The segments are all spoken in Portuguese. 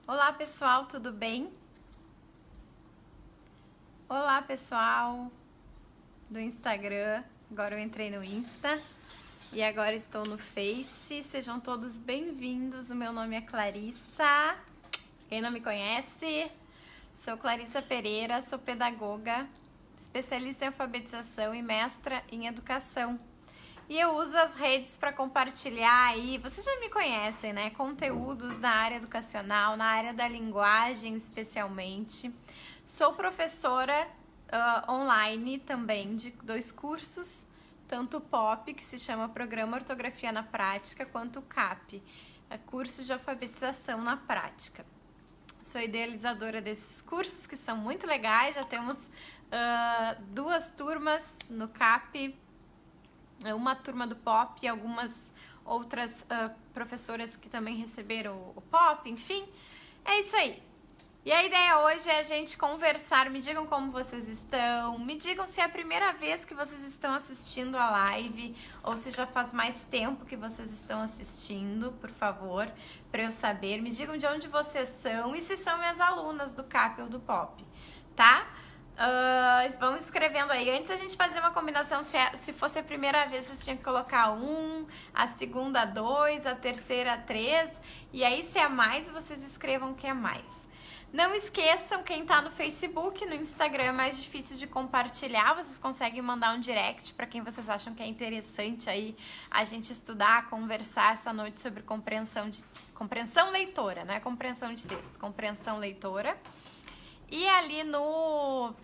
Olá pessoal, tudo bem? Olá pessoal do Instagram, agora eu entrei no Insta e agora estou no Face, sejam todos bem-vindos, o meu nome é Clarissa, quem não me conhece, sou Clarissa Pereira, sou pedagoga, especialista em alfabetização e mestra em educação. E eu uso as redes para compartilhar aí, vocês já me conhecem, né? Conteúdos na área educacional, na área da linguagem especialmente. Sou professora online também de 2 cursos, tanto o POP, que se chama Programa Ortografia na Prática, quanto o CAP, curso de alfabetização na prática. Sou idealizadora desses cursos que são muito legais, já temos 2 turmas no CAP, uma turma do POP e algumas outras professoras que também receberam o POP, enfim, é isso aí. E a ideia hoje é a gente conversar, me digam como vocês estão, me digam se é a primeira vez que vocês estão assistindo a live ou se já faz mais tempo que vocês estão assistindo, por favor, para eu saber. Me digam de onde vocês são e se são minhas alunas do CAP ou do POP, tá? Vão escrevendo aí. Antes a gente fazer uma combinação, se fosse a primeira vez vocês tinham que colocar 1, a segunda 2, a terceira 3, e aí se é mais vocês escrevam que é mais. Não esqueçam, quem tá no Facebook, no Instagram é mais difícil de compartilhar, vocês conseguem mandar um direct para quem vocês acham que é interessante aí a gente estudar, conversar essa noite sobre compreensão leitora, não é compreensão de texto, compreensão leitora. E ali no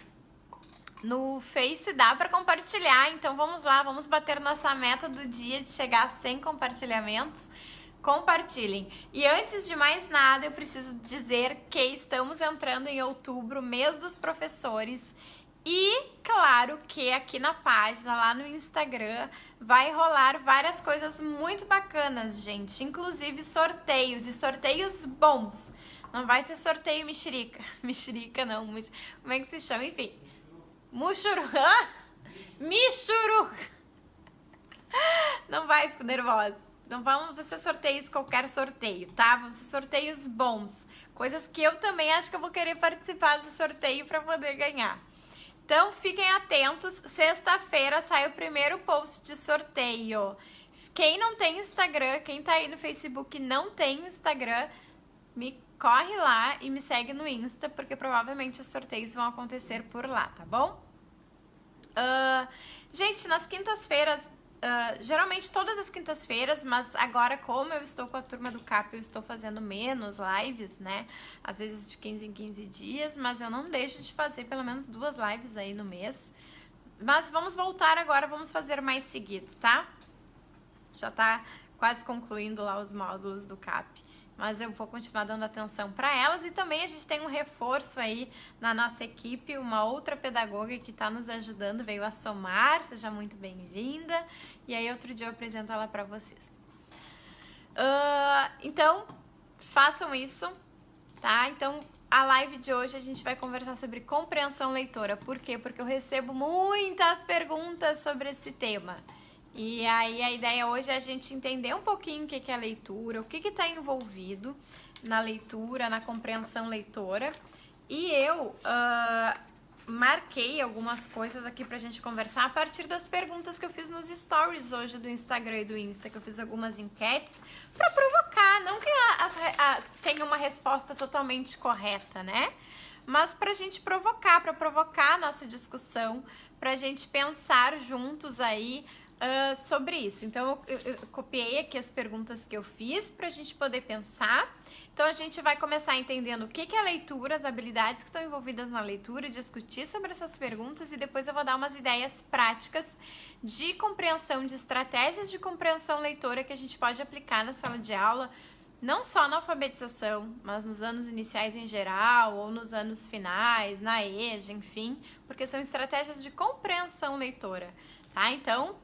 Face dá para compartilhar, então vamos lá, vamos bater nossa meta do dia de chegar a 100 compartilhamentos. Compartilhem. E antes de mais nada, eu preciso dizer que estamos entrando em outubro, mês dos professores. E claro que aqui na página, lá no Instagram, vai rolar várias coisas muito bacanas, gente. Inclusive sorteios, e sorteios bons. Não vai ser sorteio mexerica. Mexerica não, como é que se chama? Enfim. Muxuru. Michuru. Não vai, fico nervosa. Não vamos ser sorteios qualquer sorteio, tá? Vamos ser sorteios bons. Coisas que eu também acho que eu vou querer participar do sorteio para poder ganhar. Então, fiquem atentos. Sexta-feira sai o primeiro post de sorteio. Quem não tem Instagram, quem tá aí no Facebook e não tem Instagram, me corre lá e me segue no Insta, porque provavelmente os sorteios vão acontecer por lá, tá bom? Gente, nas quintas-feiras, geralmente todas as quintas-feiras, mas agora como eu estou com a turma do CAP, eu estou fazendo menos lives, né? Às vezes de 15 em 15 dias, mas eu não deixo de fazer pelo menos 2 lives aí no mês. Mas vamos voltar agora, vamos fazer mais seguido, tá? Já tá quase concluindo lá os módulos do CAP. Mas eu vou continuar dando atenção para elas e também a gente tem um reforço aí na nossa equipe, uma outra pedagoga que está nos ajudando, veio a somar, seja muito bem-vinda, e aí outro dia eu apresento ela para vocês. Então, façam isso, tá? Então, a live de hoje a gente vai conversar sobre compreensão leitora. Por quê? Porque eu recebo muitas perguntas sobre esse tema. E aí a ideia hoje é a gente entender um pouquinho o que é a leitura, o que está envolvido na leitura, na compreensão leitora. E eu marquei algumas coisas aqui pra gente conversar a partir das perguntas que eu fiz nos stories hoje do Instagram e do Insta, que eu fiz algumas enquetes para provocar, não que tenha uma resposta totalmente correta, né? Mas pra gente provocar, para provocar a nossa discussão, pra gente pensar juntos aí sobre isso. Então eu copiei aqui as perguntas que eu fiz pra gente poder pensar. Então a gente vai começar entendendo o que é a leitura, as habilidades que estão envolvidas na leitura, discutir sobre essas perguntas e depois eu vou dar umas ideias práticas de compreensão, de estratégias de compreensão leitora que a gente pode aplicar na sala de aula, não só na alfabetização, mas nos anos iniciais em geral ou nos anos finais, na EJA, enfim, porque são estratégias de compreensão leitora, tá? Então,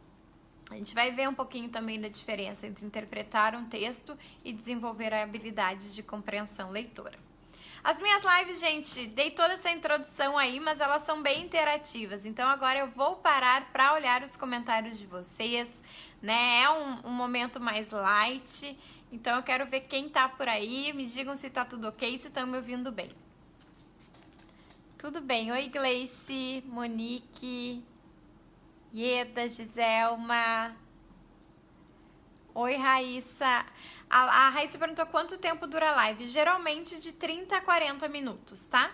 a gente vai ver um pouquinho também da diferença entre interpretar um texto e desenvolver habilidades de compreensão leitora. As minhas lives, gente, dei toda essa introdução aí, mas elas são bem interativas. Então agora eu vou parar para olhar os comentários de vocês. né? É um momento mais light. Então eu quero ver quem tá por aí. Me digam se tá tudo ok, se estão me ouvindo bem. Tudo bem. Oi, Gleice, Monique, Ieda, Giselma. Oi, Raíssa. A Raíssa perguntou quanto tempo dura a live. Geralmente de 30 a 40 minutos, tá?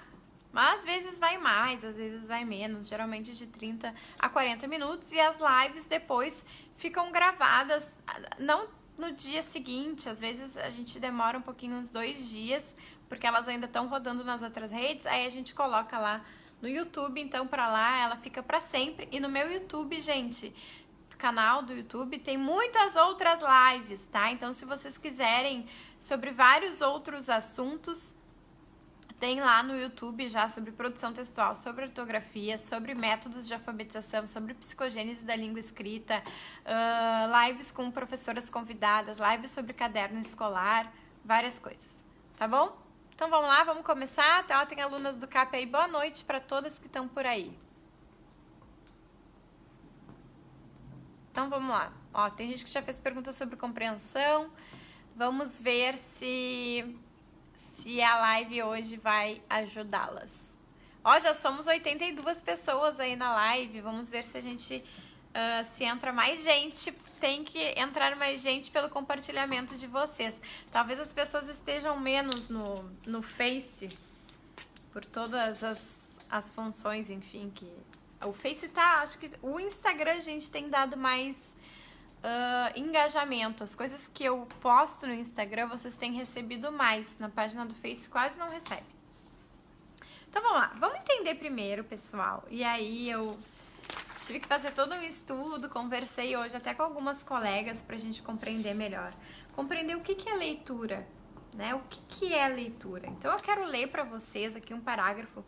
Mas às vezes vai mais, às vezes vai menos. Geralmente de 30 a 40 minutos. E as lives depois ficam gravadas, não no dia seguinte. Às vezes a gente demora um pouquinho, uns 2 dias, porque elas ainda estão rodando nas outras redes. Aí a gente coloca lá no YouTube, então pra lá ela fica pra sempre. E no meu YouTube, gente, canal do YouTube, tem muitas outras lives, tá? Então, se vocês quiserem sobre vários outros assuntos, tem lá no YouTube já sobre produção textual, sobre ortografia, sobre métodos de alfabetização, sobre psicogênese da língua escrita, lives com professoras convidadas, lives sobre caderno escolar, várias coisas, tá bom? Então, vamos lá, vamos começar. Tá, tem alunas do CAP aí. Boa noite para todas que estão por aí. Então, vamos lá. Ó, tem gente que já fez perguntas sobre compreensão. Vamos ver se a live hoje vai ajudá-las. Ó, já somos 82 pessoas aí na live. Vamos ver se a gente, se entra mais gente. Tem que entrar mais gente pelo compartilhamento de vocês. Talvez as pessoas estejam menos no Face, por todas as funções, enfim, que... O Face tá, acho que o Instagram, gente, tem dado mais engajamento. As coisas que eu posto no Instagram, vocês têm recebido mais. Na página do Face quase não recebe. Então, vamos lá. Vamos entender primeiro, pessoal. E aí, eu tive que fazer todo um estudo, conversei hoje até com algumas colegas pra gente compreender melhor. Compreender o que é leitura, né? O que é leitura. Então, eu quero ler pra vocês aqui um parágrafo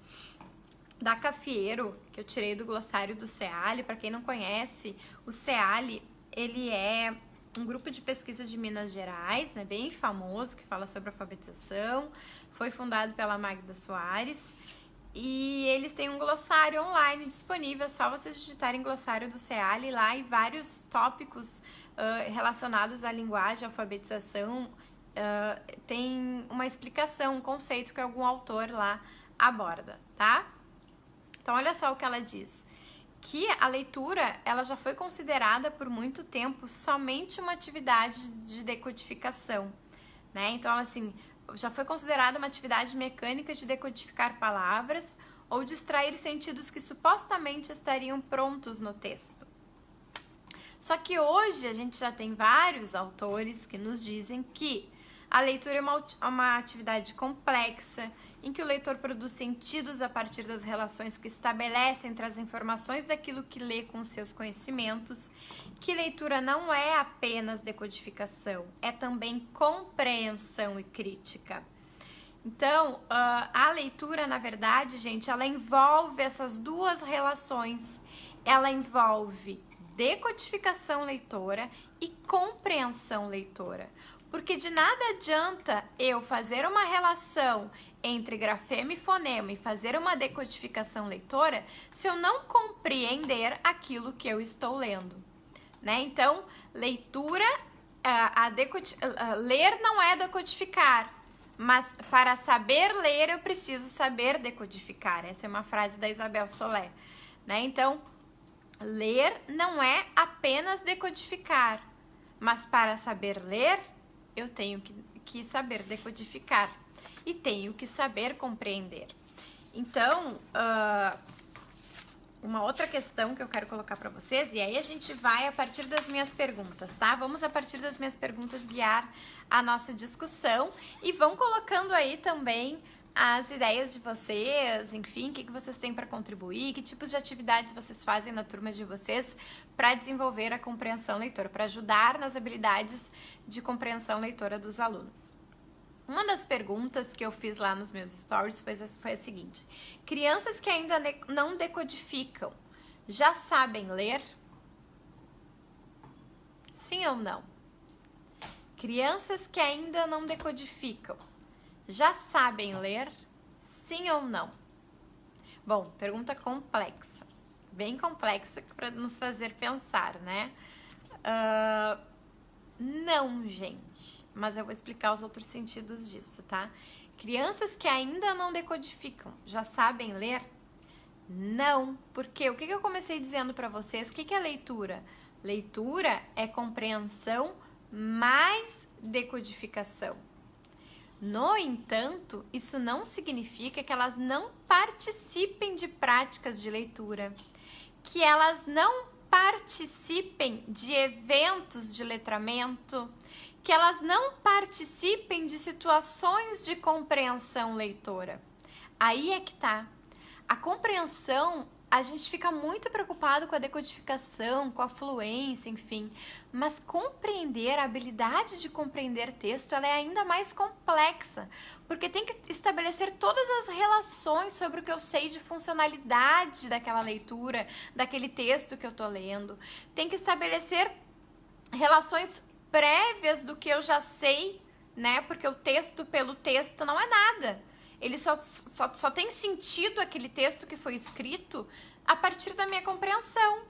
da Cafiero, que eu tirei do glossário do CEALI. Para quem não conhece, o CEALI, ele é um grupo de pesquisa de Minas Gerais, né, bem famoso, que fala sobre alfabetização. Foi fundado pela Magda Soares. E eles têm um glossário online disponível, só vocês digitarem glossário do CEALI lá, e vários tópicos relacionados à linguagem, à alfabetização. Tem uma explicação, um conceito que algum autor lá aborda, tá? Então, olha só o que ela diz, que a leitura, ela já foi considerada por muito tempo somente uma atividade de decodificação, né? Então, ela, assim, já foi considerada uma atividade mecânica de decodificar palavras ou de extrair sentidos que supostamente estariam prontos no texto. Só que hoje a gente já tem vários autores que nos dizem que a leitura é uma atividade complexa, em que o leitor produz sentidos a partir das relações que estabelece entre as informações daquilo que lê com seus conhecimentos, que leitura não é apenas decodificação, é também compreensão e crítica. Então, a leitura, na verdade, gente, ela envolve essas duas relações. Ela envolve decodificação leitora e compreensão leitora. Porque de nada adianta eu fazer uma relação entre grafema e fonema e fazer uma decodificação leitora se eu não compreender aquilo que eu estou lendo, né? Então, leitura, ler não é decodificar, mas para saber ler eu preciso saber decodificar. Essa é uma frase da Isabel Soler, né? Então, ler não é apenas decodificar, mas para saber ler eu tenho que saber decodificar e tenho que saber compreender. Então, uma outra questão que eu quero colocar para vocês, e aí a gente vai a partir das minhas perguntas, tá? Vamos a partir das minhas perguntas guiar a nossa discussão, e vão colocando aí também as ideias de vocês, enfim, o que vocês têm para contribuir, que tipos de atividades vocês fazem na turma de vocês para desenvolver a compreensão leitora, para ajudar nas habilidades de compreensão leitora dos alunos. Uma das perguntas que eu fiz lá nos meus stories foi a seguinte: crianças que ainda não decodificam, já sabem ler? Sim ou não? Crianças que ainda não decodificam, já sabem ler? Sim ou não? Bom, pergunta complexa, bem complexa para nos fazer pensar, né? Não, gente. Mas eu vou explicar os outros sentidos disso, tá? Crianças que ainda não decodificam, já sabem ler? Não. Porque o que eu comecei dizendo para vocês? O que é leitura? Leitura é compreensão mais decodificação. No entanto, isso não significa que elas não participem de práticas de leitura, que elas não participem de eventos de letramento, que elas não participem de situações de compreensão leitora. Aí é que tá. A compreensão, a gente fica muito preocupado com a decodificação, com a fluência, enfim. Mas compreender, a habilidade de compreender texto, ela é ainda mais complexa. Porque tem que estabelecer todas as relações sobre o que eu sei de funcionalidade daquela leitura, daquele texto que eu tô lendo. Tem que estabelecer relações prévias do que eu já sei, né? Porque o texto pelo texto não é nada. Ele só tem sentido aquele texto que foi escrito a partir da minha compreensão.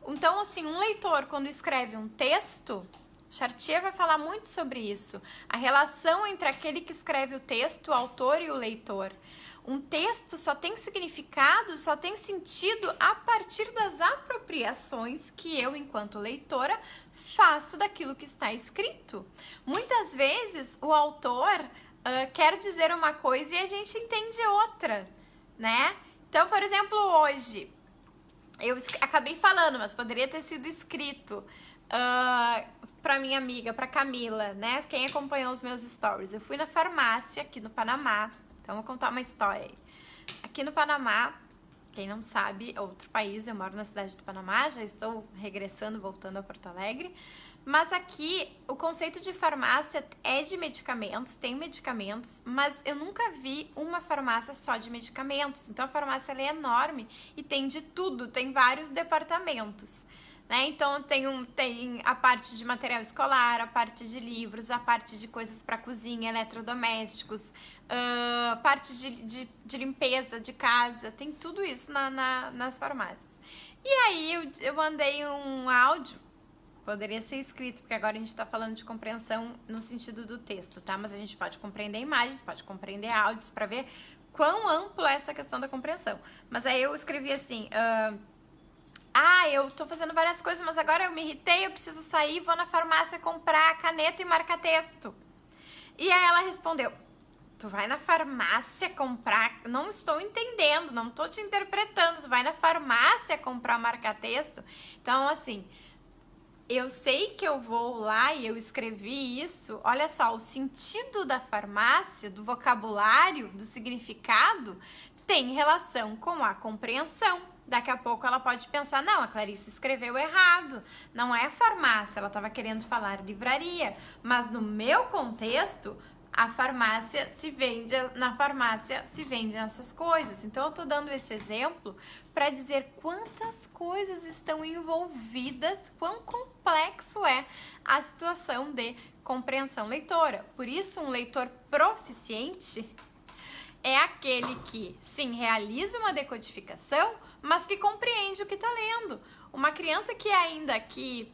Então, assim, um leitor, quando escreve um texto, Chartier vai falar muito sobre isso. A relação entre aquele que escreve o texto, o autor e o leitor. Um texto só tem significado, só tem sentido a partir das apropriações que eu, enquanto leitora, faço daquilo que está escrito. Muitas vezes, o autor quer dizer uma coisa e a gente entende outra, né? Então, por exemplo, hoje, eu acabei falando, mas poderia ter sido escrito para minha amiga, para Camila, né? Quem acompanhou os meus stories. Eu fui na farmácia aqui no Panamá, então vou contar uma história aí. Aqui no Panamá, quem não sabe, é outro país, eu moro na cidade do Panamá, já estou regressando, voltando a Porto Alegre. Mas aqui, o conceito de farmácia é de medicamentos, tem medicamentos, mas eu nunca vi uma farmácia só de medicamentos. Então, a farmácia ela é enorme e tem de tudo, tem vários departamentos, né? Então, tem a parte de material escolar, a parte de livros, a parte de coisas para cozinha, eletrodomésticos, a parte de limpeza de casa, tem tudo isso nas farmácias. E aí, eu mandei um áudio. Poderia ser escrito, porque agora a gente está falando de compreensão no sentido do texto, tá? Mas a gente pode compreender imagens, pode compreender áudios para ver quão ampla é essa questão da compreensão. Mas aí eu escrevi assim, eu tô fazendo várias coisas, mas agora eu me irritei, eu preciso sair, vou na farmácia comprar caneta e marca-texto. E aí ela respondeu, tu vai na farmácia comprar, não estou entendendo, não tô te interpretando, tu vai na farmácia comprar marca-texto? Então, assim, eu sei que eu vou lá e eu escrevi isso, olha só, o sentido da farmácia, do vocabulário, do significado, tem relação com a compreensão. Daqui a pouco ela pode pensar, não, a Clarice escreveu errado, não é farmácia, ela estava querendo falar livraria, mas no meu contexto, a farmácia se vende, na farmácia se vendem essas coisas. Então eu tô dando esse exemplo para dizer quantas coisas estão envolvidas, quão complexo é a situação de compreensão leitora. Por isso, um leitor proficiente é aquele que, sim, realiza uma decodificação, mas que compreende o que está lendo. Uma criança que ainda que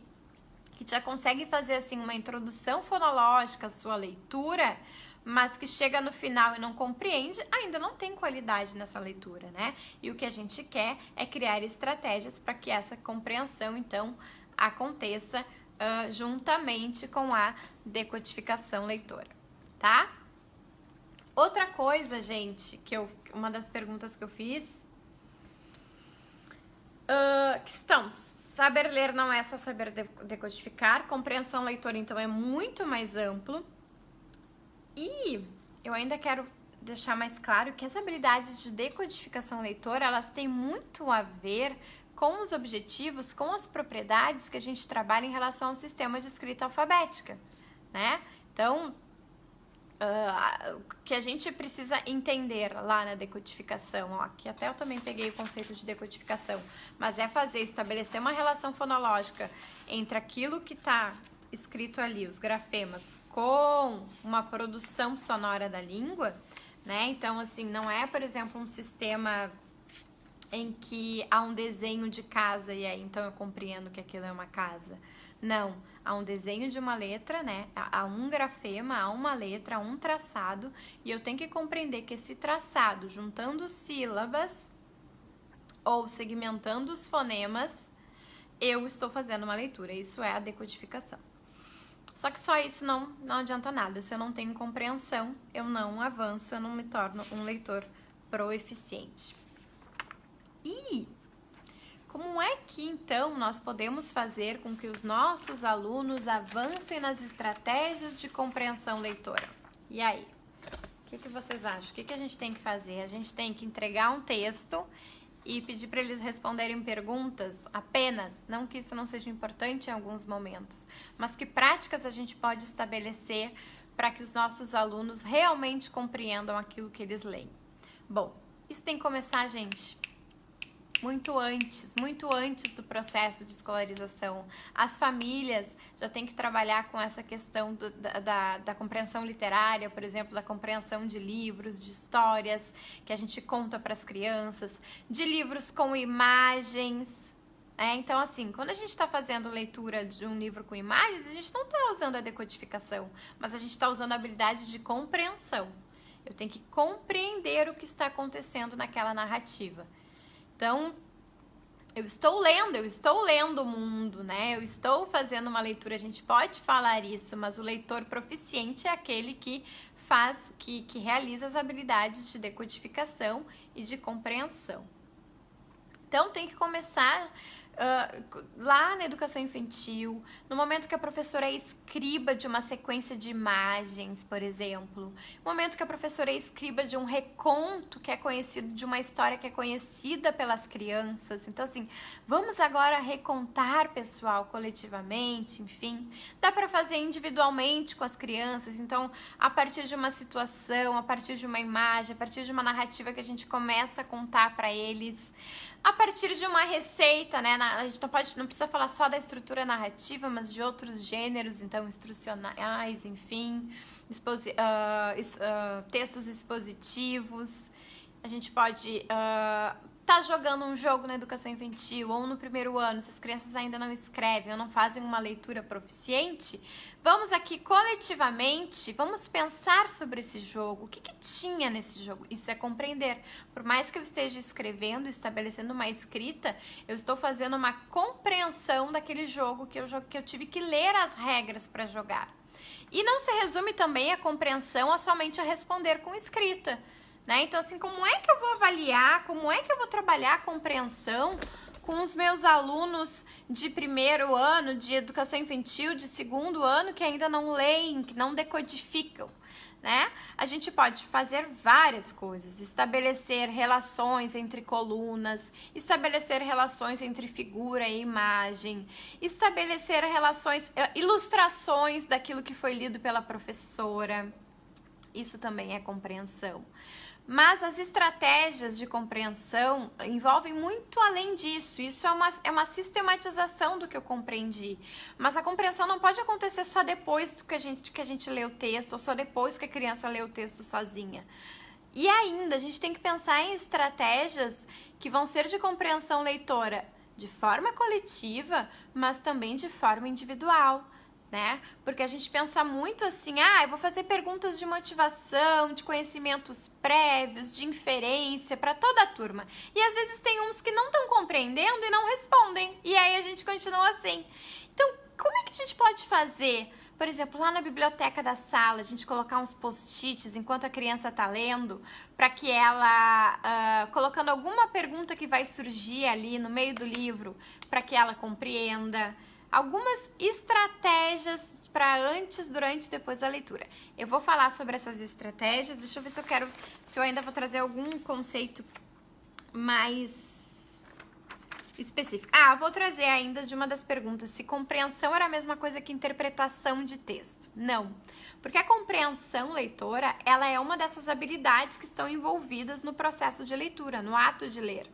já consegue fazer assim uma introdução fonológica à sua leitura, mas que chega no final e não compreende, ainda não tem qualidade nessa leitura, né? E o que a gente quer é criar estratégias para que essa compreensão, então, aconteça juntamente com a decodificação leitora, tá? Outra coisa, gente, uma das perguntas que eu fiz, saber ler não é só saber decodificar, compreensão leitora, então, é muito mais amplo. E eu ainda quero deixar mais claro que as habilidades de decodificação leitora, elas têm muito a ver com os objetivos, com as propriedades que a gente trabalha em relação ao sistema de escrita alfabética, né? Então, o que a gente precisa entender lá na decodificação, ó, aqui até eu também peguei o conceito de decodificação, mas é estabelecer uma relação fonológica entre aquilo que está escrito ali, os grafemas, com uma produção sonora da língua, né? Então, assim, não é, por exemplo, um sistema em que há um desenho de casa e aí então eu compreendo que aquilo é uma casa. Não, há um desenho de uma letra, né? Há um grafema, há uma letra, há um traçado, e eu tenho que compreender que esse traçado, juntando sílabas ou segmentando os fonemas, eu estou fazendo uma leitura. Isso é a decodificação. Só que só isso não adianta nada. Se eu não tenho compreensão, eu não avanço, eu não me torno um leitor proeficiente. E como é que, então, nós podemos fazer com que os nossos alunos avancem nas estratégias de compreensão leitora? E aí? O que vocês acham? O que a gente tem que fazer? A gente tem que entregar um texto e pedir para eles responderem perguntas apenas, não que isso não seja importante em alguns momentos, mas que práticas a gente pode estabelecer para que os nossos alunos realmente compreendam aquilo que eles leem. Bom, isso tem que começar, gente, muito antes do processo de escolarização. As famílias já têm que trabalhar com essa questão da compreensão literária, por exemplo, da compreensão de livros, de histórias que a gente conta para as crianças, de livros com imagens. Então, assim, quando a gente está fazendo leitura de um livro com imagens, a gente não está usando a decodificação, mas a gente está usando a habilidade de compreensão. Eu tenho que compreender o que está acontecendo naquela narrativa. Então, eu estou lendo o mundo, né? Eu estou fazendo uma leitura, a gente pode falar isso, mas o leitor proficiente é aquele que que realiza as habilidades de decodificação e de compreensão. Então, tem que começar lá na educação infantil, no momento que a professora é escriba de uma sequência de imagens, por exemplo, no momento que a professora é escriba de um reconto que é conhecido, de uma história que é conhecida pelas crianças. Então, assim, vamos agora recontar, pessoal, coletivamente, enfim. Dá para fazer individualmente com as crianças. Então, a partir de uma situação, a partir de uma imagem, a partir de uma narrativa que a gente começa a contar para eles, a partir de uma receita, né? A gente não precisa falar só da estrutura narrativa, mas de outros gêneros, então instrucionais, enfim, textos expositivos. A gente pode tá jogando um jogo na educação infantil ou no primeiro ano, se as crianças ainda não escrevem ou não fazem uma leitura proficiente, vamos aqui coletivamente, vamos pensar sobre esse jogo. O que tinha nesse jogo? Isso é compreender. Por mais que eu esteja escrevendo, estabelecendo uma escrita, eu estou fazendo uma compreensão daquele jogo que eu tive que ler as regras para jogar. E não se resume também a compreensão a somente a responder com escrita. Então, assim, como é que eu vou avaliar, como é que eu vou trabalhar a compreensão com os meus alunos de primeiro ano, de educação infantil, de segundo ano, que ainda não leem, que não decodificam, né? A gente pode fazer várias coisas, estabelecer relações entre colunas, estabelecer relações entre figura e imagem, estabelecer relações, ilustrações daquilo que foi lido pela professora. Isso também é compreensão. Mas as estratégias de compreensão envolvem muito além disso. Isso é uma sistematização do que eu compreendi. Mas a compreensão não pode acontecer só depois que a gente lê o texto, ou só depois que a criança lê o texto sozinha. E ainda, a gente tem que pensar em estratégias que vão ser de compreensão leitora de forma coletiva, mas também de forma individual. Porque a gente pensa muito assim, eu vou fazer perguntas de motivação, de conhecimentos prévios, de inferência para toda a turma. E às vezes tem uns que não estão compreendendo e não respondem. E aí a gente continua assim. Então, como é que a gente pode fazer? Por exemplo, lá na biblioteca da sala, a gente colocar uns post-its enquanto a criança está lendo, para que ela, colocando alguma pergunta que vai surgir ali no meio do livro, para que ela compreenda. Algumas estratégias para antes, durante e depois da leitura. Eu vou falar sobre essas estratégias. Deixa eu ver se eu ainda vou trazer algum conceito mais específico. Vou trazer ainda de uma das perguntas, se compreensão era a mesma coisa que interpretação de texto. Não, porque a compreensão leitora, ela é uma dessas habilidades que estão envolvidas no processo de leitura, no ato de ler.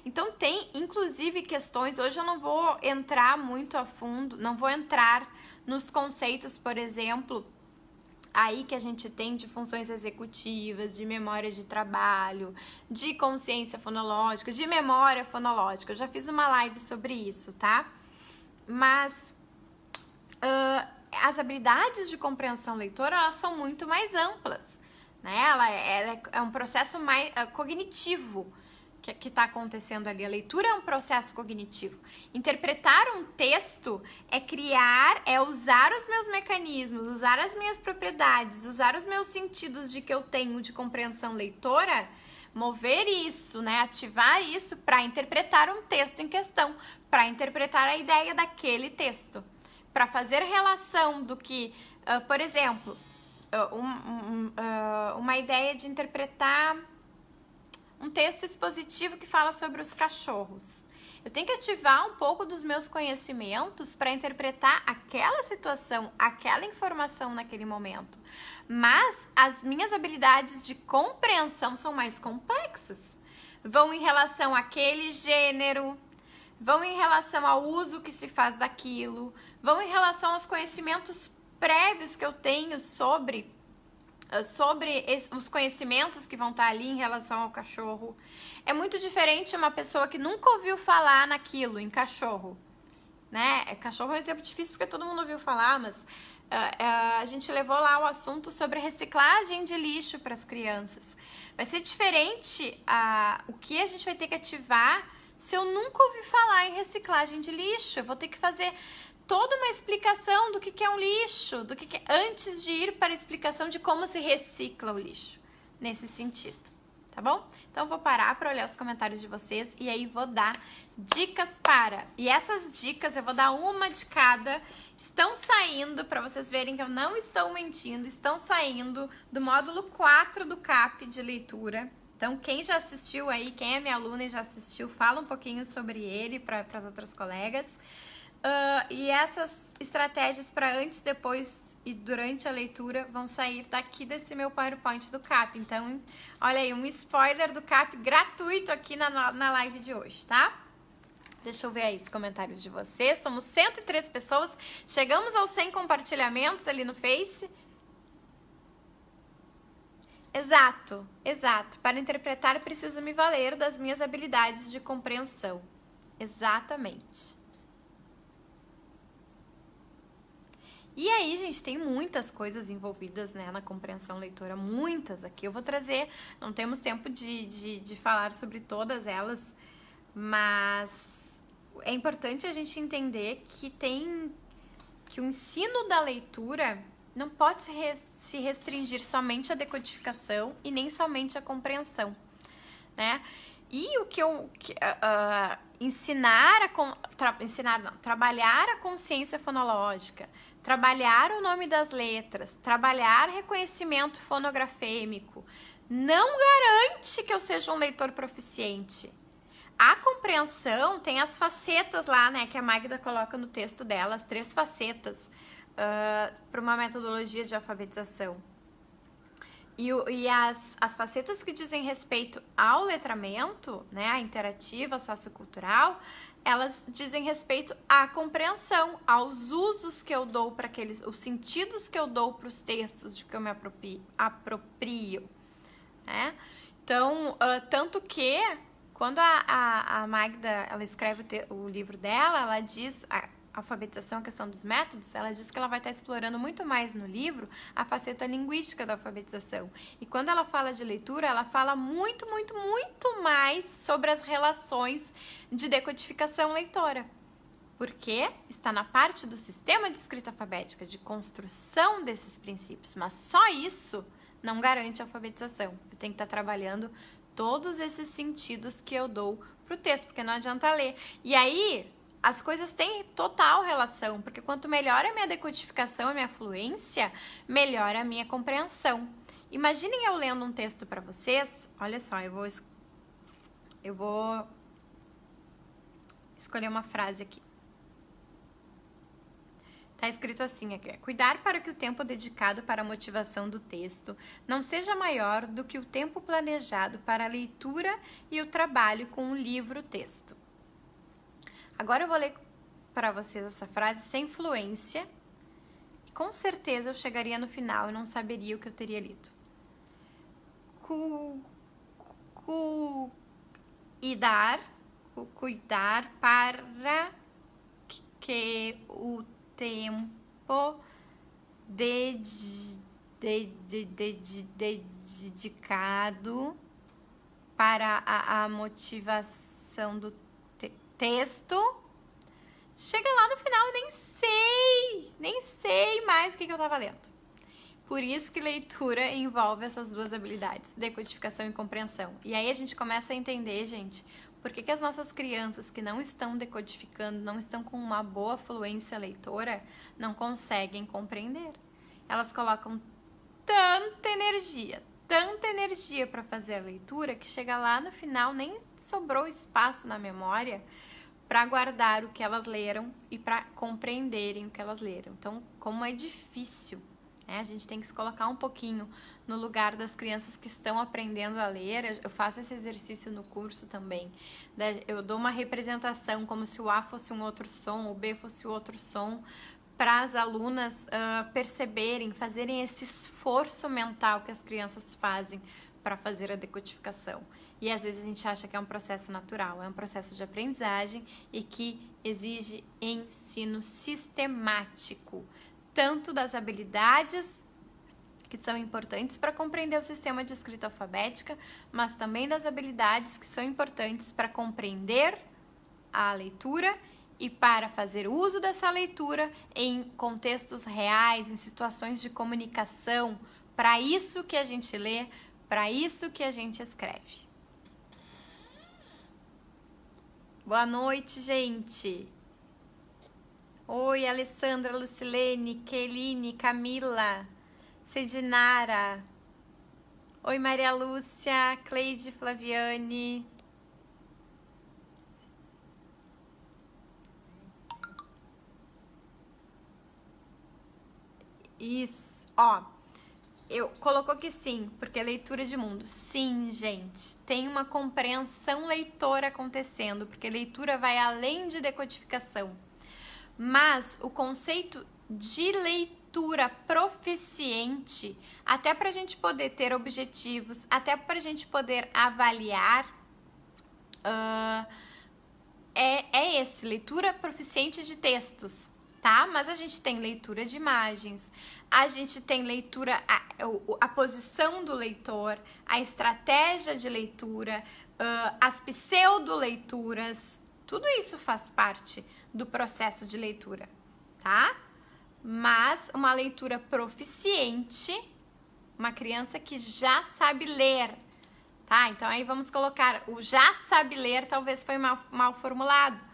Então tem inclusive questões, hoje eu não vou entrar muito a fundo, não vou entrar nos conceitos, por exemplo, aí que a gente tem de funções executivas, de memória de trabalho, de consciência fonológica, de memória fonológica. Eu já fiz uma live sobre isso, tá? Mas as habilidades de compreensão leitora, elas são muito mais amplas, né? Ela é um processo mais cognitivo que está acontecendo ali. A leitura é um processo cognitivo. Interpretar um texto é usar os meus mecanismos, usar as minhas propriedades, usar os meus sentidos que eu tenho de compreensão leitora, mover isso, né? Ativar isso para interpretar um texto em questão, para interpretar a ideia daquele texto, para fazer relação do que, por exemplo, uma ideia de interpretar um texto expositivo que fala sobre os cachorros. Eu tenho que ativar um pouco dos meus conhecimentos para interpretar aquela situação, aquela informação naquele momento. Mas as minhas habilidades de compreensão são mais complexas. Vão em relação àquele gênero, vão em relação ao uso que se faz daquilo, vão em relação aos conhecimentos prévios que eu tenho sobre os conhecimentos que vão estar ali em relação ao cachorro. É muito diferente uma pessoa que nunca ouviu falar naquilo, em cachorro, né? Cachorro é um exemplo difícil porque todo mundo ouviu falar, mas a gente levou lá o assunto sobre reciclagem de lixo para as crianças. Vai ser diferente o que a gente vai ter que ativar se eu nunca ouvi falar em reciclagem de lixo. Eu vou ter que fazer toda uma explicação do que é um lixo, antes de ir para a explicação de como se recicla o lixo, nesse sentido, tá bom? Então eu vou parar para olhar os comentários de vocês e aí vou dar dicas e essas dicas eu vou dar uma de cada, estão saindo, para vocês verem que eu não estou mentindo, estão saindo do módulo 4 do CAP de leitura. Então quem já assistiu aí, quem é minha aluna e já assistiu, fala um pouquinho sobre ele para as outras colegas. E essas estratégias para antes, depois e durante a leitura vão sair daqui desse meu PowerPoint do CAP. Então, olha aí, um spoiler do CAP gratuito aqui na live de hoje, tá? Deixa eu ver aí os comentários de vocês. Somos 103 pessoas, chegamos aos 100 compartilhamentos ali no Face. Exato. Para interpretar, preciso me valer das minhas habilidades de compreensão. Exatamente. E aí, gente, tem muitas coisas envolvidas, né, na compreensão leitora, muitas aqui. Eu vou trazer, não temos tempo de falar sobre todas elas, mas é importante a gente entender que o ensino da leitura não pode se restringir somente à decodificação e nem somente à compreensão, né? E o que trabalhar a consciência fonológica, trabalhar o nome das letras, trabalhar reconhecimento fonografêmico, não garante que eu seja um leitor proficiente. A compreensão tem as facetas lá, né, que a Magda coloca no texto dela, as 3 facetas para uma metodologia de alfabetização. E as facetas que dizem respeito ao letramento, né, a interativa, a sociocultural, elas dizem respeito à compreensão, aos usos que eu dou para os sentidos que eu dou para os textos de que eu me aproprio, né? Então, tanto que quando a Magda ela escreve o livro dela, ela diz alfabetização, a questão dos métodos, ela diz que ela vai estar explorando muito mais no livro a faceta linguística da alfabetização. E quando ela fala de leitura, ela fala muito mais sobre as relações de decodificação leitora. Porque está na parte do sistema de escrita alfabética, de construção desses princípios. Mas só isso não garante a alfabetização. Eu tenho que estar trabalhando todos esses sentidos que eu dou para o texto, porque não adianta ler. E aí as coisas têm total relação, porque quanto melhor a minha decodificação, a minha fluência, melhor a minha compreensão. Imaginem eu lendo um texto para vocês, olha só, eu vou escolher uma frase aqui. Tá escrito assim aqui, cuidar para que o tempo dedicado para a motivação do texto não seja maior do que o tempo planejado para a leitura e o trabalho com o livro-texto. Agora eu vou ler para vocês essa frase sem fluência e com certeza eu chegaria no final e não saberia o que eu teria lido. Cuidar para que o tempo tempo dedicado para a motivação do texto. Chega lá no final, nem sei mais o que eu tava lendo. Por isso que leitura envolve essas duas habilidades, decodificação e compreensão. E aí a gente começa a entender, gente, por que as nossas crianças que não estão decodificando, não estão com uma boa fluência leitora, não conseguem compreender. Elas colocam tanta energia para fazer a leitura, que chega lá no final, nem sobrou espaço na memória para guardar o que elas leram e para compreenderem o que elas leram. Então, como é difícil, né? A gente tem que se colocar um pouquinho no lugar das crianças que estão aprendendo a ler. Eu faço esse exercício no curso também. Eu dou uma representação como se o A fosse um outro som, o B fosse outro som, para as alunas perceberem, fazerem esse esforço mental que as crianças fazem para fazer a decodificação. E às vezes a gente acha que é um processo natural, é um processo de aprendizagem e que exige ensino sistemático, tanto das habilidades que são importantes para compreender o sistema de escrita alfabética, mas também das habilidades que são importantes para compreender a leitura e para fazer uso dessa leitura em contextos reais, em situações de comunicação. Para isso que a gente lê, para isso que a gente escreve. Boa noite, gente. Oi, Alessandra, Lucilene, Keline, Camila, Cedinara. Oi, Maria Lúcia, Cleide, Flaviane. Isso, ó. Eu colocou que sim, porque é leitura de mundo. Sim, gente, tem uma compreensão leitora acontecendo, porque leitura vai além de decodificação. Mas o conceito de leitura proficiente, até para a gente poder ter objetivos, até para a gente poder avaliar, é esse, leitura proficiente de textos, tá? Mas a gente tem leitura de imagens, a gente tem leitura, a posição do leitor, a estratégia de leitura, as pseudo-leituras, tudo isso faz parte do processo de leitura, tá? Mas uma leitura proficiente, uma criança que já sabe ler, tá? Então aí vamos colocar, o já sabe ler talvez foi mal formulado,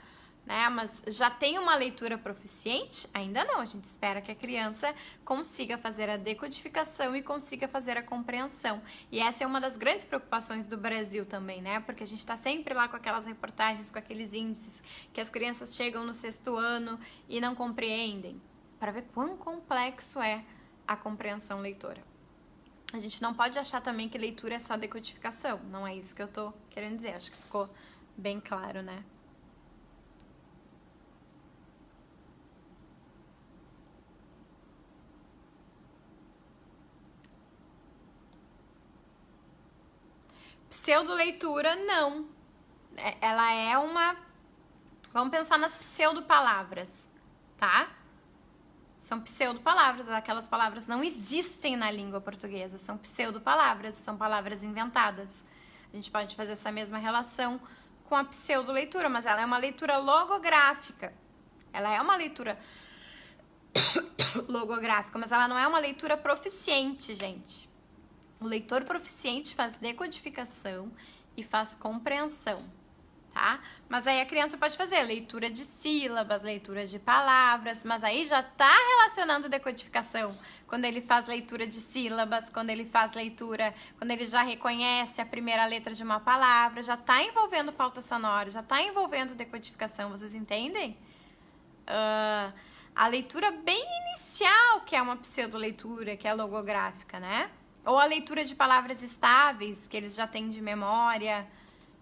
né? Mas já tem uma leitura proficiente? Ainda não, a gente espera que a criança consiga fazer a decodificação e consiga fazer a compreensão. E essa é uma das grandes preocupações do Brasil também, né? Porque a gente tá sempre lá com aquelas reportagens, com aqueles índices que as crianças chegam no 6º ano e não compreendem, para ver quão complexo é a compreensão leitora. A gente não pode achar também que leitura é só decodificação, não é isso que eu tô querendo dizer, acho que ficou bem claro, né? Pseudo-leitura, não. Ela é uma... Vamos pensar nas pseudo-palavras, tá? São pseudo-palavras, aquelas palavras não existem na língua portuguesa, são pseudo-palavras, são palavras inventadas. A gente pode fazer essa mesma relação com a pseudo-leitura, mas ela é uma leitura logográfica. Ela é uma leitura logográfica, mas ela não é uma leitura proficiente, gente. O leitor proficiente faz decodificação e faz compreensão, tá? Mas aí a criança pode fazer leitura de sílabas, leitura de palavras, mas aí já tá relacionando decodificação. Quando ele faz leitura de sílabas, quando ele faz leitura, quando ele já reconhece a primeira letra de uma palavra, já tá envolvendo pauta sonora, já tá envolvendo decodificação, vocês entendem? A leitura bem inicial, que é uma pseudo-leitura, que é logográfica, né? Ou a leitura de palavras estáveis, que eles já têm de memória,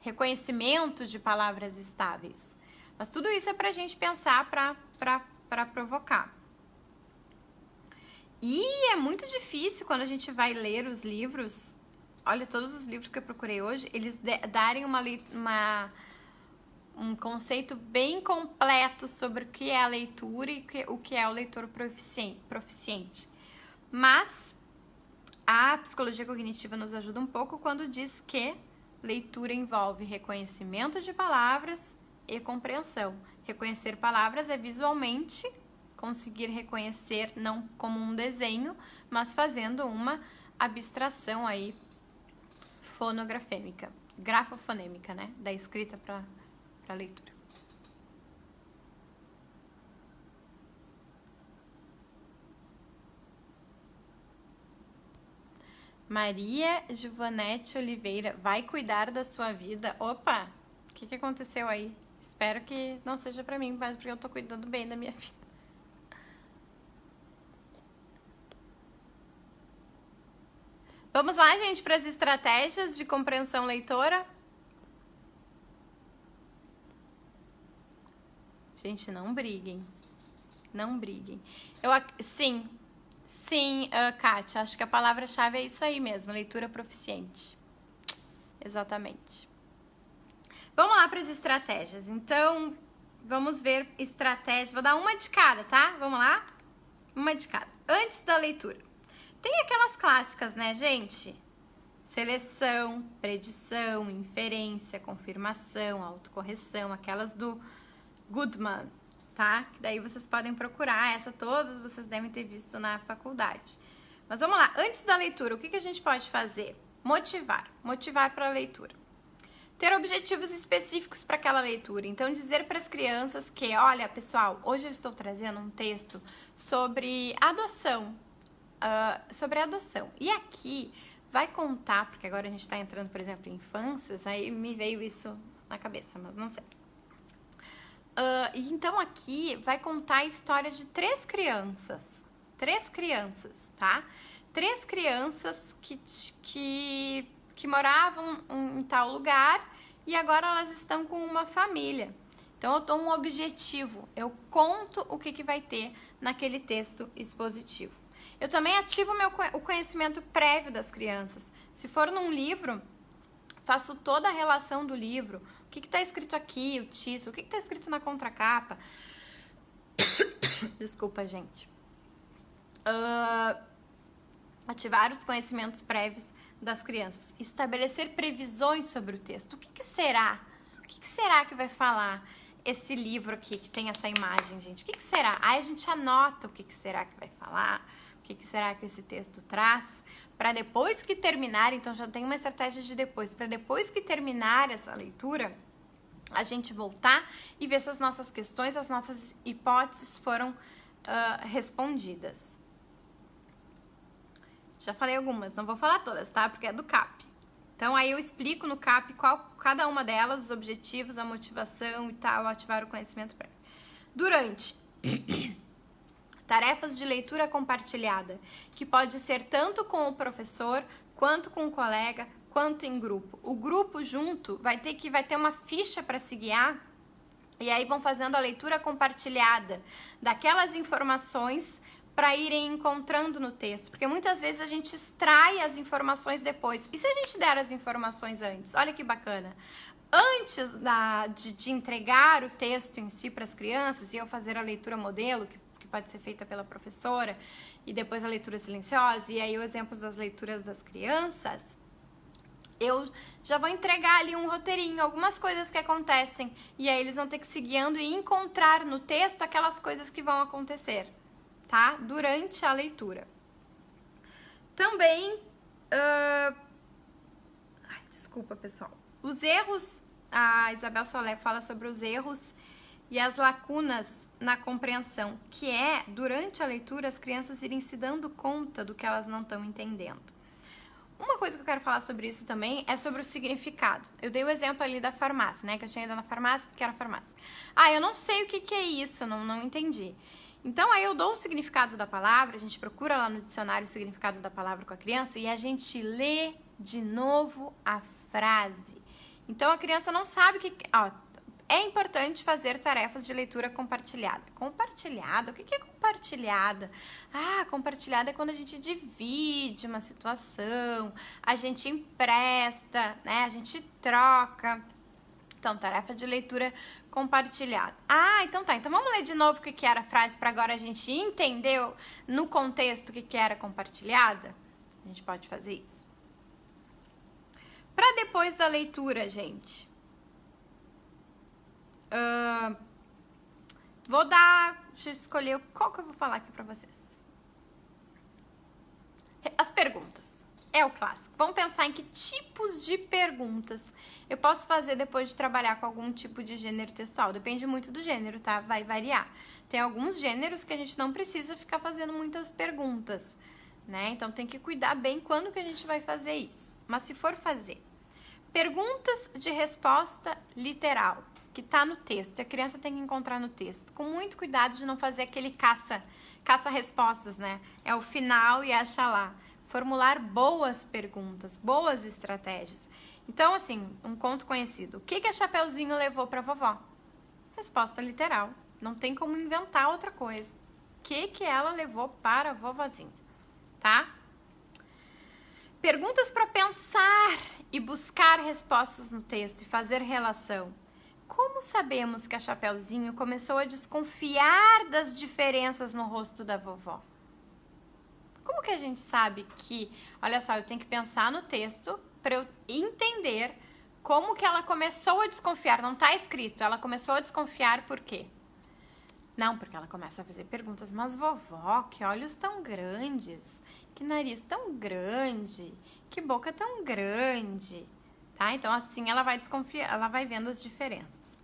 reconhecimento de palavras estáveis. Mas tudo isso é pra gente pensar, pra provocar. E é muito difícil quando a gente vai ler os livros, olha, todos os livros que eu procurei hoje, eles darem um conceito bem completo sobre o que é a leitura e o que é o leitor proficiente. Mas a psicologia cognitiva nos ajuda um pouco quando diz que leitura envolve reconhecimento de palavras e compreensão. Reconhecer palavras é visualmente conseguir reconhecer não como um desenho, mas fazendo uma abstração aí fonografêmica, grafofonêmica, né? Da escrita para a leitura. Maria Giovanete Oliveira, vai cuidar da sua vida? Opa, o que aconteceu aí? Espero que não seja pra mim, mas porque eu tô cuidando bem da minha vida. Vamos lá, gente, para as estratégias de compreensão leitora? Gente, não briguem. Não briguem. Sim, Kátia, acho que a palavra-chave é isso aí mesmo, leitura proficiente. Exatamente. Vamos lá para as estratégias. Então, vamos ver estratégia. Vou dar uma de cada, tá? Vamos lá? Uma de cada. Antes da leitura. Tem aquelas clássicas, né, gente? Seleção, predição, inferência, confirmação, autocorreção, aquelas do Goodman, tá? Daí vocês podem procurar, essa todas vocês devem ter visto na faculdade. Mas vamos lá, antes da leitura, o que a gente pode fazer? Motivar para a leitura. Ter objetivos específicos para aquela leitura. Então, dizer para as crianças que, olha, pessoal, hoje eu estou trazendo um texto sobre adoção. E aqui vai contar, porque agora a gente está entrando, por exemplo, em infâncias, aí me veio isso na cabeça, mas não sei. Então aqui vai contar a história de três crianças, tá? Três crianças que moravam em tal lugar e agora elas estão com uma família. Então eu dou um objetivo, eu conto o que vai ter naquele texto expositivo. Eu também ativo o conhecimento prévio das crianças. Se for num livro, faço toda a relação do livro. O que está escrito aqui, o título, o que está escrito na contracapa. Desculpa, gente. Ativar os conhecimentos prévios das crianças. Estabelecer previsões sobre o texto. O que será? O que será que vai falar esse livro aqui, que tem essa imagem, gente? O que será? Aí a gente anota o que será que vai falar. O que será que esse texto traz? Para depois que terminar, então já tem uma estratégia de depois. Para depois que terminar essa leitura, a gente voltar e ver se as nossas questões, as nossas hipóteses foram respondidas. Já falei algumas, não vou falar todas, tá? Porque é do CAP. Então, aí eu explico no CAP cada uma delas, os objetivos, a motivação e tal, ativar o conhecimento prévio. Durante... Tarefas de leitura compartilhada, que pode ser tanto com o professor, quanto com o colega, quanto em grupo. O grupo junto vai ter uma ficha para se guiar, e aí vão fazendo a leitura compartilhada daquelas informações para irem encontrando no texto. Porque muitas vezes a gente extrai as informações depois. E se a gente der as informações antes? Olha que bacana. Antes de entregar o texto em si para as crianças, e eu fazer a leitura modelo, que pode ser feita pela professora, e depois a leitura silenciosa, e aí os exemplos das leituras das crianças, eu já vou entregar ali um roteirinho, algumas coisas que acontecem, e aí eles vão ter que se guiando e encontrar no texto aquelas coisas que vão acontecer, tá? Durante a leitura. Também, desculpa, pessoal. Os erros, a Isabel Solé fala sobre os erros e as lacunas na compreensão, que é, durante a leitura, as crianças irem se dando conta do que elas não estão entendendo. Uma coisa que eu quero falar sobre isso também é sobre o significado. Eu dei o exemplo ali da farmácia, né? Que eu tinha ido na farmácia, porque era farmácia. Eu não sei o que é isso, não entendi. Então, aí eu dou o significado da palavra, a gente procura lá no dicionário o significado da palavra com a criança e a gente lê de novo a frase. Então, a criança não sabe o que... É importante fazer tarefas de leitura compartilhada. Compartilhada? O que é compartilhada? Compartilhada é quando a gente divide uma situação, a gente empresta, né? A gente troca. Então, tarefa de leitura compartilhada. Ah, então tá. Então vamos ler de novo o que era a frase para agora a gente entender no contexto o que era compartilhada? A gente pode fazer isso. Para depois da leitura, gente. Deixa eu escolher qual que eu vou falar aqui para vocês. As perguntas. É o clássico. Vamos pensar em que tipos de perguntas eu posso fazer depois de trabalhar com algum tipo de gênero textual. Depende muito do gênero, tá? Vai variar. Tem alguns gêneros que a gente não precisa ficar fazendo muitas perguntas, né? Então tem que cuidar bem quando que a gente vai fazer isso. Mas se for fazer perguntas de resposta literal, que tá no texto, a criança tem que encontrar no texto, com muito cuidado de não fazer aquele caça-respostas, né? É o final e acha lá. Formular boas perguntas, boas estratégias. Então, assim, um conto conhecido. O que a Chapeuzinho levou pra vovó? Resposta literal. Não tem como inventar outra coisa. O que ela levou para a vovozinha, tá? Perguntas para pensar e buscar respostas no texto e fazer relação. Como sabemos que a Chapeuzinho começou a desconfiar das diferenças no rosto da vovó? Como que a gente sabe que, olha só, eu tenho que pensar no texto para eu entender como que ela começou a desconfiar. Não tá escrito, ela começou a desconfiar por quê? Não, porque ela começa a fazer perguntas, mas vovó, que olhos tão grandes, que nariz tão grande, que boca tão grande, tá? Então assim ela vai desconfiar, ela vai vendo as diferenças.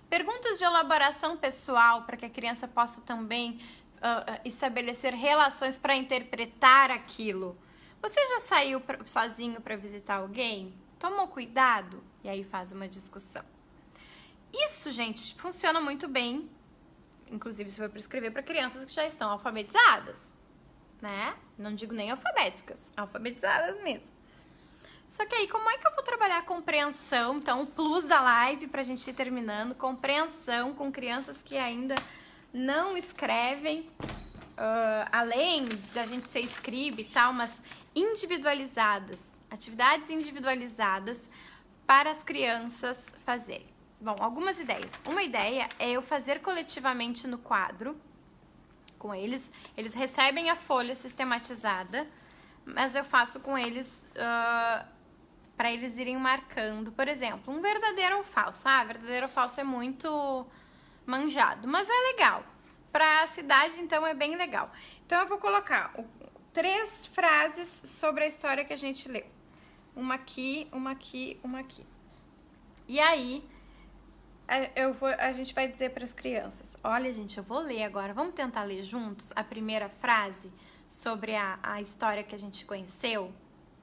Perguntas de elaboração pessoal para que a criança possa também estabelecer relações para interpretar aquilo. Você já saiu sozinho para visitar alguém? Tomou cuidado? E aí faz uma discussão. Isso, gente, funciona muito bem, inclusive se for para escrever para crianças que já estão alfabetizadas, né? Não digo nem alfabéticas, alfabetizadas mesmo. Só que aí, como é que eu vou trabalhar a compreensão? Então, o plus da live, pra gente ir terminando, compreensão com crianças que ainda não escrevem, além da gente ser escribe e tal, mas individualizadas, atividades individualizadas para as crianças fazerem. Bom, algumas ideias. Uma ideia é eu fazer coletivamente no quadro com eles. Eles recebem a folha sistematizada, mas eu faço com eles para eles irem marcando. Por exemplo, um verdadeiro ou falso. Verdadeiro ou falso é muito manjado, mas é legal. Para a cidade, então, é bem legal. Então, eu vou colocar 3 frases sobre a história que a gente leu. Uma aqui, uma aqui, uma aqui. E aí, a gente vai dizer para as crianças, olha, gente, eu vou ler agora. Vamos tentar ler juntos a primeira frase sobre a história que a gente conheceu?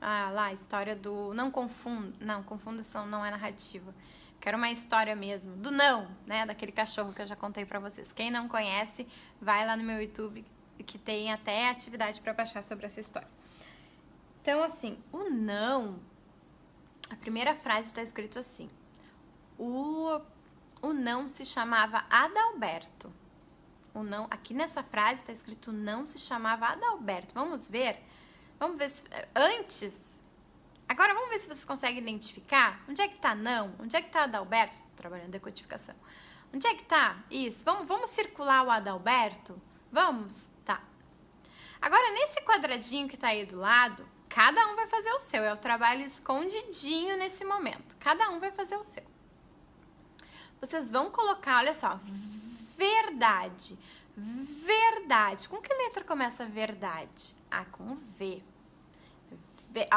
Lá, a história do... Não, confundação não é narrativa. Quero uma história mesmo, do não, né? Daquele cachorro que eu já contei pra vocês. Quem não conhece, vai lá no meu YouTube, que tem até atividade pra baixar sobre essa história. Então, assim, o não... A primeira frase tá escrito assim. O não se chamava Adalberto. O não... Aqui nessa frase tá escrito não se chamava Adalberto. Vamos ver? Vamos ver se... Antes... Agora, vamos ver se vocês conseguem identificar. Onde é que tá não? Onde é que tá Adalberto? Tô trabalhando decodificação. Onde é que tá? Isso. Vamos circular o Adalberto? Vamos? Tá. Agora, nesse quadradinho que tá aí do lado, cada um vai fazer o seu. É o trabalho escondidinho nesse momento. Cada um vai fazer o seu. Vocês vão colocar, olha só, verdade. Verdade. Com que letra começa verdade? Com V.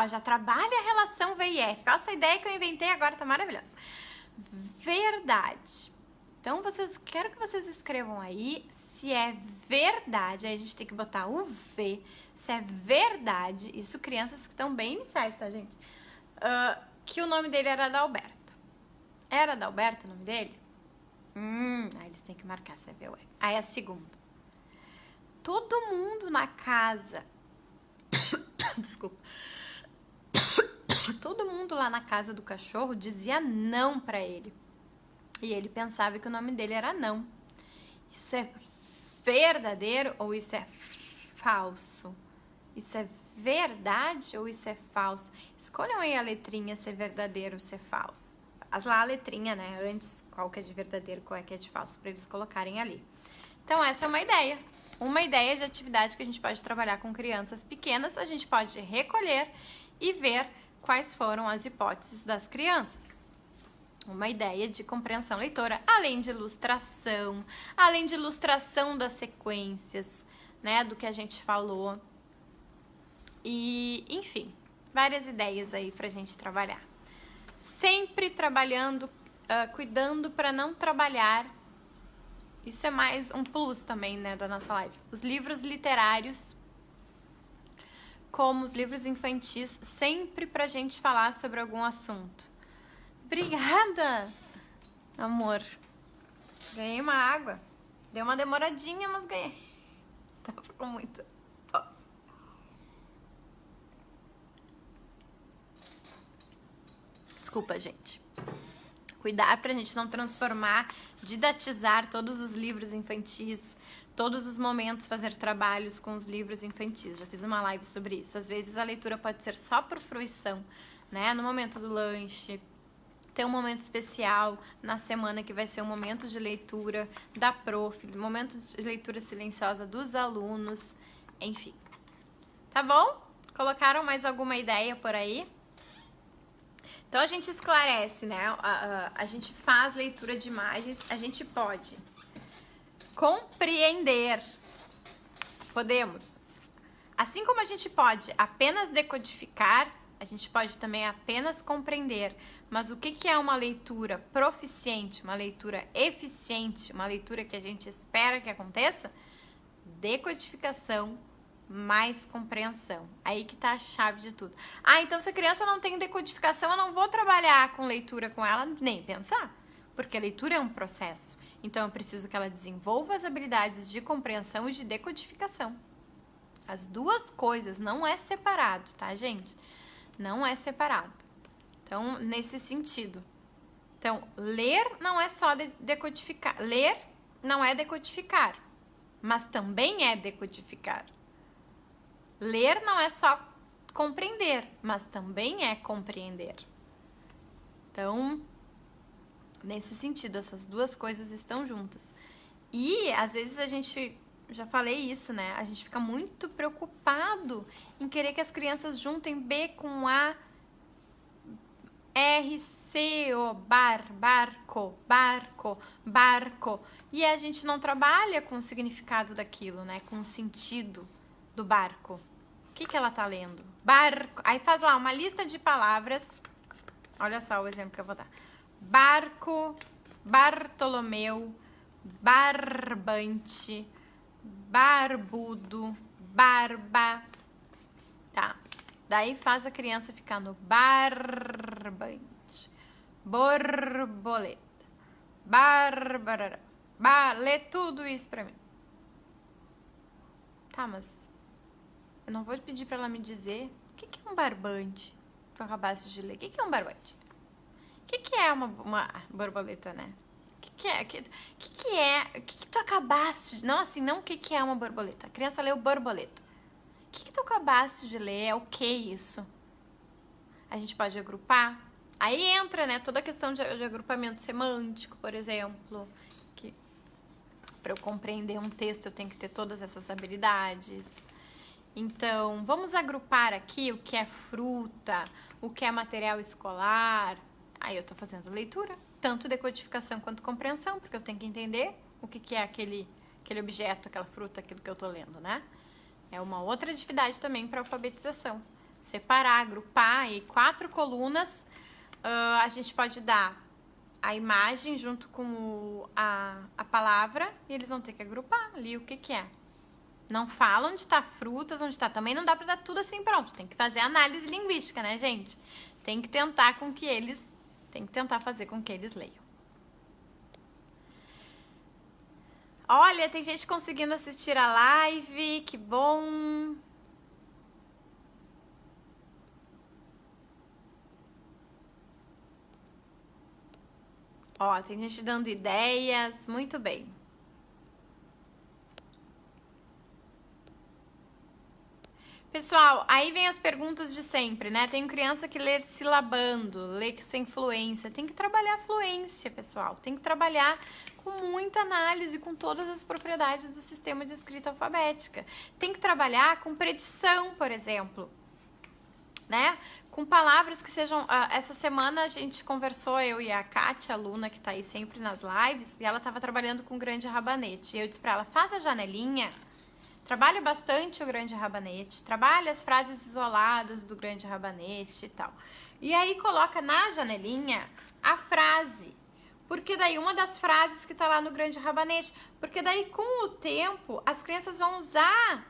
Já trabalha a relação V e F. Essa ideia que eu inventei agora tá maravilhosa. Verdade. Então, quero que vocês escrevam aí se é verdade. Aí a gente tem que botar o V. Se é verdade, isso crianças que estão bem iniciais, tá, gente? Que o nome dele era Adalberto. Era Adalberto o nome dele? Aí eles têm que marcar se é V ou F. Aí a segunda. Todo mundo na casa... Desculpa. Todo mundo lá na casa do cachorro dizia não pra ele. E ele pensava que o nome dele era não. Isso é verdadeiro ou isso é falso? Isso é verdade ou isso é falso? Escolham aí a letrinha se é verdadeiro ou se é falso. faz lá a letrinha, né? Antes, qual que é de verdadeiro, qual é que é de falso, para eles colocarem ali. Então, essa é uma ideia. Uma ideia de atividade que a gente pode trabalhar com crianças pequenas. A gente pode recolher e ver quais foram as hipóteses das crianças. Uma ideia de compreensão leitora, além de ilustração das sequências, né? Do que a gente falou. E, enfim, várias ideias aí pra gente trabalhar. Sempre trabalhando, cuidando para não trabalhar. Isso é mais um plus também, né, da nossa live. Os livros literários, como os livros infantis, sempre pra gente falar sobre algum assunto. Obrigada, amor. Ganhei uma água. Deu uma demoradinha, mas ganhei. Tava com muita tosse. Desculpa, gente. Cuidar pra gente não transformar, didatizar todos os livros infantis, todos os momentos fazer trabalhos com os livros infantis. Já fiz uma live sobre isso. Às vezes a leitura pode ser só por fruição, né? No momento do lanche, ter um momento especial na semana que vai ser um momento de leitura da prof, momento de leitura silenciosa dos alunos, enfim. Tá bom? Colocaram mais alguma ideia por aí? Então, a gente esclarece, né? A gente faz leitura de imagens, a gente pode compreender. Podemos. Assim como a gente pode apenas decodificar, a gente pode também apenas compreender. Mas o que é uma leitura proficiente, uma leitura eficiente, uma leitura que a gente espera que aconteça? Decodificação mais compreensão. Aí que tá a chave de tudo. Ah, então se a criança não tem decodificação, eu não vou trabalhar com leitura com ela, nem pensar. Porque a leitura é um processo. Então eu preciso que ela desenvolva as habilidades de compreensão e de decodificação. As duas coisas, não é separado, tá, gente? Não é separado. Então, nesse sentido. Então, ler não é só decodificar. Ler não é decodificar, mas também é decodificar. Ler não é só compreender, mas também é compreender. Então, nesse sentido, essas duas coisas estão juntas. E, às vezes, a gente, já falei isso, né? A gente fica muito preocupado em querer que as crianças juntem B com A, R, C, O, barco, barco. E a gente não trabalha com o significado daquilo, né? Com o sentido do barco. O que ela tá lendo? Barco. Aí faz lá uma lista de palavras. Olha só o exemplo que eu vou dar. Barco, Bartolomeu, barbante, barbudo, barba. Tá. Daí faz a criança ficar no barbante, borboleta, bárbara. Lê tudo isso pra mim. Tá, mas eu não vou pedir pra ela me dizer o que é um barbante. Tu acabaste de ler. O que é um barbante? O que é uma borboleta, né? O que é? O que tu acabaste de... Não, assim, não o que é uma borboleta. A criança leu borboleta. O que tu acabaste de ler? É o que isso? A gente pode agrupar. Aí entra, né, toda a questão de agrupamento semântico, por exemplo. Que para eu compreender um texto eu tenho que ter todas essas habilidades. Então, vamos agrupar aqui o que é fruta, o que é material escolar. Aí eu tô fazendo leitura, tanto decodificação quanto compreensão, porque eu tenho que entender o que é aquele objeto, aquela fruta, aquilo que eu tô lendo, né? É uma outra atividade também para alfabetização. Separar, agrupar aí 4 colunas. A gente pode dar a imagem junto com a palavra e eles vão ter que agrupar ali o que é. Não fala onde tá frutas, onde tá. Também não dá pra dar tudo assim pronto. Tem que fazer análise linguística, né, gente? Tem que tentar fazer com que eles leiam. Olha, tem gente conseguindo assistir a live, que bom! Ó, tem gente dando ideias, muito bem. Pessoal, aí vem as perguntas de sempre, né? Tem criança que lê silabando, lê sem fluência. Tem que trabalhar a fluência, pessoal. Tem que trabalhar com muita análise, com todas as propriedades do sistema de escrita alfabética. Tem que trabalhar com predição, por exemplo, né? Com palavras que sejam... essa semana a gente conversou, eu e a Kátia, aluna que tá aí sempre nas lives, e ela tava trabalhando com grande rabanete. E eu disse pra ela, faz a janelinha, trabalha bastante o grande rabanete, trabalha as frases isoladas do grande rabanete e tal. E aí coloca na janelinha a frase, porque daí uma das frases que tá lá no grande rabanete, porque daí com o tempo as crianças vão usar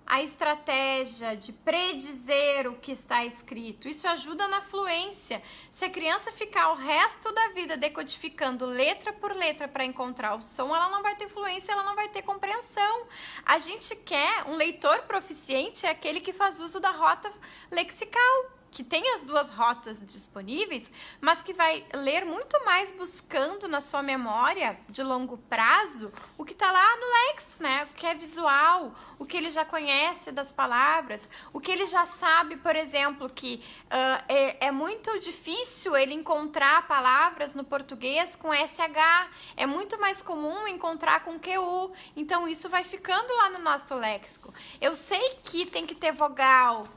a estratégia de predizer o que está escrito. Isso ajuda na fluência. Se a criança ficar o resto da vida decodificando letra por letra para encontrar o som, ela não vai ter fluência, ela não vai ter compreensão. A gente quer um leitor proficiente, é aquele que faz uso da rota lexical, que tem as duas rotas disponíveis, mas que vai ler muito mais buscando na sua memória de longo prazo o que está lá no léxico, né? O que é visual, o que ele já conhece das palavras, o que ele já sabe, por exemplo, que é muito difícil ele encontrar palavras no português com SH, é muito mais comum encontrar com QU, então isso vai ficando lá no nosso léxico. Eu sei que tem que ter vogal,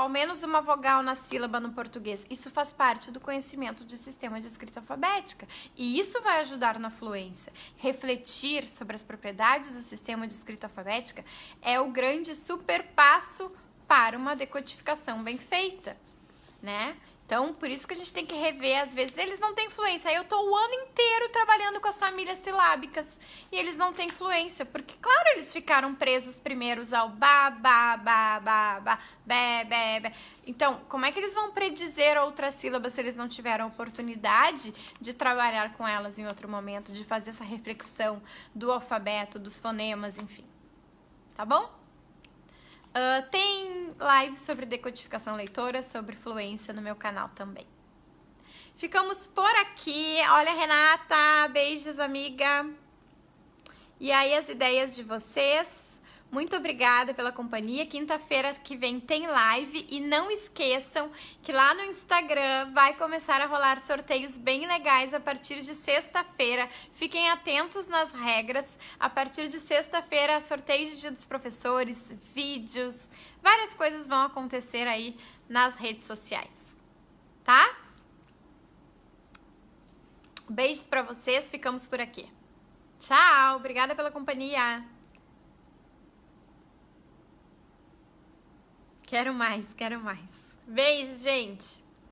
ao menos uma vogal na sílaba no português. Isso faz parte do conhecimento de sistema de escrita alfabética. E isso vai ajudar na fluência. Refletir sobre as propriedades do sistema de escrita alfabética é o grande super passo para uma decodificação bem feita, né? Então, por isso que a gente tem que rever, às vezes, eles não têm fluência. Aí eu tô o ano inteiro trabalhando com as famílias silábicas e eles não têm fluência, porque, claro, eles ficaram presos primeiros ao ba, ba, ba, ba, ba, bé, bé, bé. Então, como é que eles vão predizer outras sílabas se eles não tiveram oportunidade de trabalhar com elas em outro momento, de fazer essa reflexão do alfabeto, dos fonemas, enfim. Tá bom? Tem lives sobre decodificação leitora, sobre fluência no meu canal também. Ficamos por aqui. Olha, Renata, beijos, amiga. E aí as ideias de vocês. Muito obrigada pela companhia. Quinta-feira que vem tem live. E não esqueçam que lá no Instagram vai começar a rolar sorteios bem legais a partir de sexta-feira. Fiquem atentos nas regras. A partir de sexta-feira, sorteio de Dia dos Professores, vídeos, várias coisas vão acontecer aí nas redes sociais. Tá? Beijos pra vocês. Ficamos por aqui. Tchau. Obrigada pela companhia. Quero mais, quero mais. Beijo, gente!